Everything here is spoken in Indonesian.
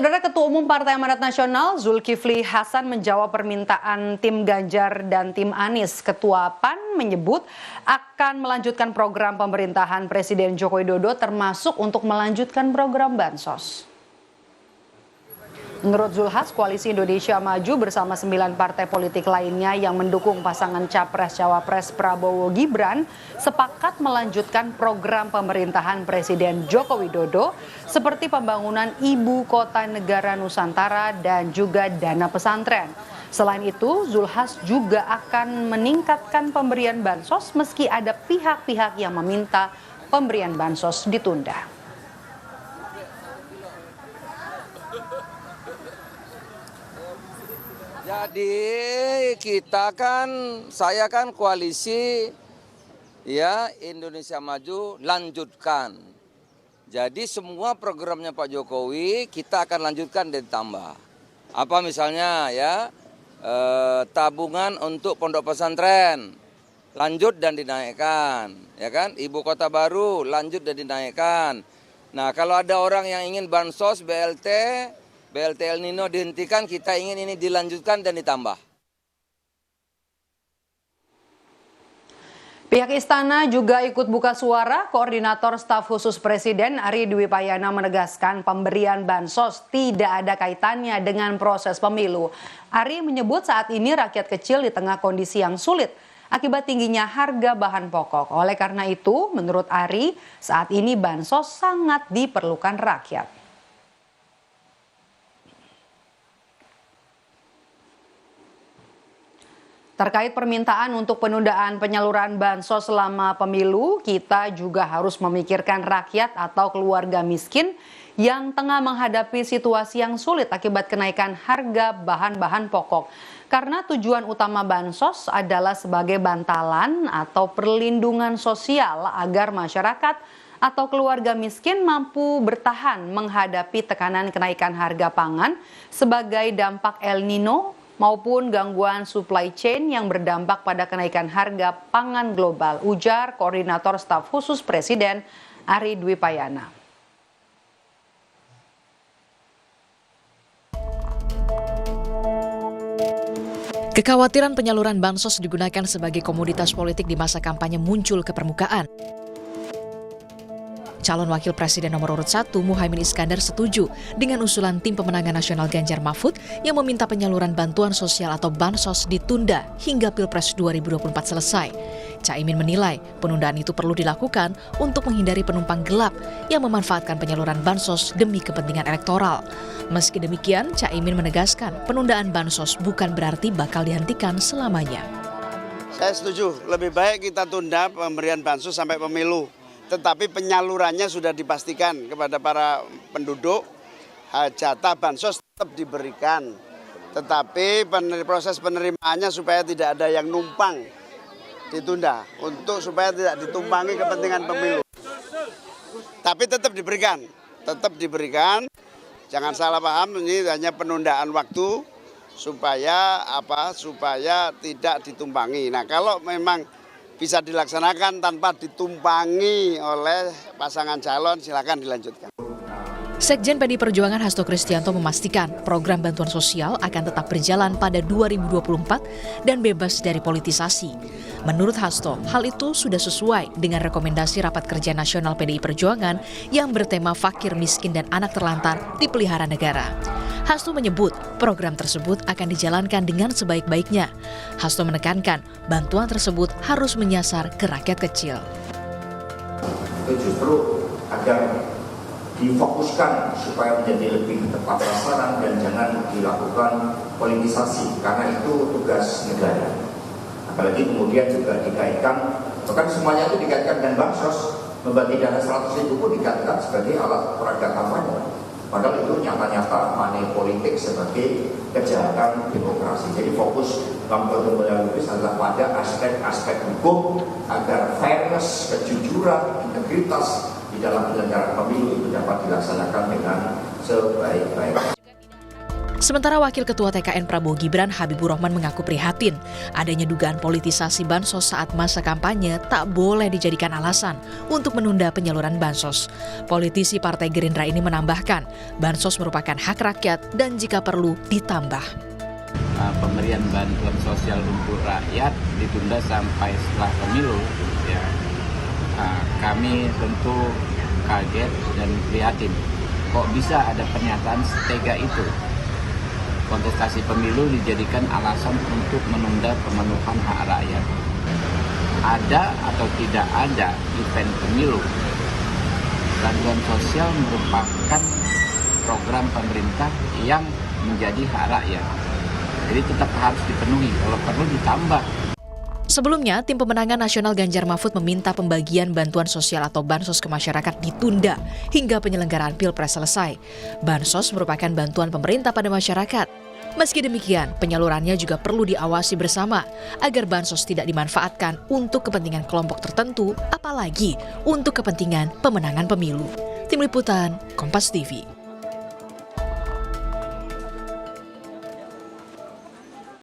Saudara Ketua Umum Partai Amanat Nasional Zulkifli Hasan menjawab permintaan tim Ganjar dan tim Anies. Ketua PAN menyebut akan melanjutkan program pemerintahan Presiden Joko Widodo termasuk untuk melanjutkan program Bansos. Menurut Zulhas, Koalisi Indonesia Maju bersama 9 partai politik lainnya yang mendukung pasangan Capres-Cawapres Prabowo Gibran sepakat melanjutkan program pemerintahan Presiden Joko Widodo seperti pembangunan Ibu Kota Negara Nusantara dan juga dana pesantren. Selain itu, Zulhas juga akan meningkatkan pemberian bansos meski ada pihak-pihak yang meminta pemberian bansos ditunda. Jadi saya kan koalisi ya Indonesia Maju lanjutkan. Jadi semua programnya Pak Jokowi kita akan lanjutkan dan tambah. Apa misalnya ya tabungan untuk pondok pesantren lanjut dan dinaikkan, ya kan? Ibu kota baru lanjut dan dinaikkan. Nah kalau ada orang yang ingin bansos BLT El Nino dihentikan, kita ingin ini dilanjutkan dan ditambah. Pihak Istana juga ikut buka suara. Koordinator Staf Khusus Presiden Ari Dwi Payana menegaskan pemberian bansos tidak ada kaitannya dengan proses pemilu. Ari menyebut saat ini rakyat kecil di tengah kondisi yang sulit akibat tingginya harga bahan pokok. Oleh karena itu, menurut Ari, saat ini bansos sangat diperlukan rakyat. Terkait permintaan untuk penundaan penyaluran bansos selama pemilu, kita juga harus memikirkan rakyat atau keluarga miskin yang tengah menghadapi situasi yang sulit akibat kenaikan harga bahan-bahan pokok. Karena tujuan utama bansos adalah sebagai bantalan atau perlindungan sosial agar masyarakat atau keluarga miskin mampu bertahan menghadapi tekanan kenaikan harga pangan sebagai dampak El Nino maupun gangguan supply chain yang berdampak pada kenaikan harga pangan global, ujar Koordinator Staf Khusus Presiden Ari Dwi Payana. Kekhawatiran penyaluran bansos digunakan sebagai komoditas politik di masa kampanye muncul ke permukaan. Calon Wakil Presiden nomor urut 1 Muhaimin Iskandar setuju dengan usulan tim pemenangan nasional Ganjar Mahfud yang meminta penyaluran bantuan sosial atau bansos ditunda hingga Pilpres 2024 selesai. Caimin menilai penundaan itu perlu dilakukan untuk menghindari penumpang gelap yang memanfaatkan penyaluran bansos demi kepentingan elektoral. Meski demikian, Caimin menegaskan penundaan bansos bukan berarti bakal dihentikan selamanya. Saya setuju, lebih baik kita tunda pemberian bansos sampai pemilu. Tetapi penyalurannya sudah dipastikan kepada para penduduk, jatah bansos tetap diberikan. Tetapi proses penerimaannya supaya tidak ada yang numpang ditunda, supaya tidak ditumpangi kepentingan pemilu. Tapi tetap diberikan. Jangan salah paham, ini hanya penundaan waktu supaya tidak ditumpangi. Nah, kalau memang bisa dilaksanakan tanpa ditumpangi oleh pasangan calon, silakan dilanjutkan. Sekjen PDI Perjuangan Hasto Kristianto memastikan program bantuan sosial akan tetap berjalan pada 2024 dan bebas dari politisasi. Menurut Hasto, hal itu sudah sesuai dengan rekomendasi Rapat Kerja Nasional PDI Perjuangan yang bertema fakir, miskin, dan anak terlantar dipelihara negara. Hasto menyebut program tersebut akan dijalankan dengan sebaik-baiknya. Hasto menekankan bantuan tersebut harus menyasar ke rakyat kecil. Itu justru agar difokuskan supaya menjadi lebih tepat sasaran dan jangan dilakukan politisasi karena itu tugas negara. Apalagi kemudian juga dikaitkan, bahkan semuanya itu dikaitkan dengan bansos, membagi dana 100.000 pun dikaitkan sebagai alat peraga kampanye. Padahal itu nyata-nyata money politik sebagai kejahatan demokrasi. Jadi fokus Bambang Lubis adalah pada aspek-aspek hukum agar fairness, kejujuran, integritas di dalam penyelenggaraan pemilu itu dapat dilaksanakan dengan sebaik-baiknya. Sementara Wakil Ketua TKN Prabowo Gibran Habibur Rahman mengaku prihatin adanya dugaan politisasi bansos saat masa kampanye tak boleh dijadikan alasan untuk menunda penyaluran bansos. Politisi Partai Gerindra ini menambahkan, bansos merupakan hak rakyat dan jika perlu ditambah. Pemberian bantuan sosial untuk rakyat ditunda sampai setelah pemilu, ya. Kami tentu kaget dan prihatin. Kok bisa ada pernyataan setega itu? Kontestasi pemilu dijadikan alasan untuk menunda pemenuhan hak rakyat. Ada atau tidak ada event pemilu, bantuan sosial merupakan program pemerintah yang menjadi hak rakyat. Jadi tetap harus dipenuhi, kalau perlu ditambah. Sebelumnya, tim pemenangan nasional Ganjar Mahfud meminta pembagian bantuan sosial atau bansos ke masyarakat ditunda hingga penyelenggaraan Pilpres selesai. Bansos merupakan bantuan pemerintah pada masyarakat. Meski demikian, penyalurannya juga perlu diawasi bersama agar bansos tidak dimanfaatkan untuk kepentingan kelompok tertentu, apalagi untuk kepentingan pemenangan pemilu. Tim Liputan, Kompas TV.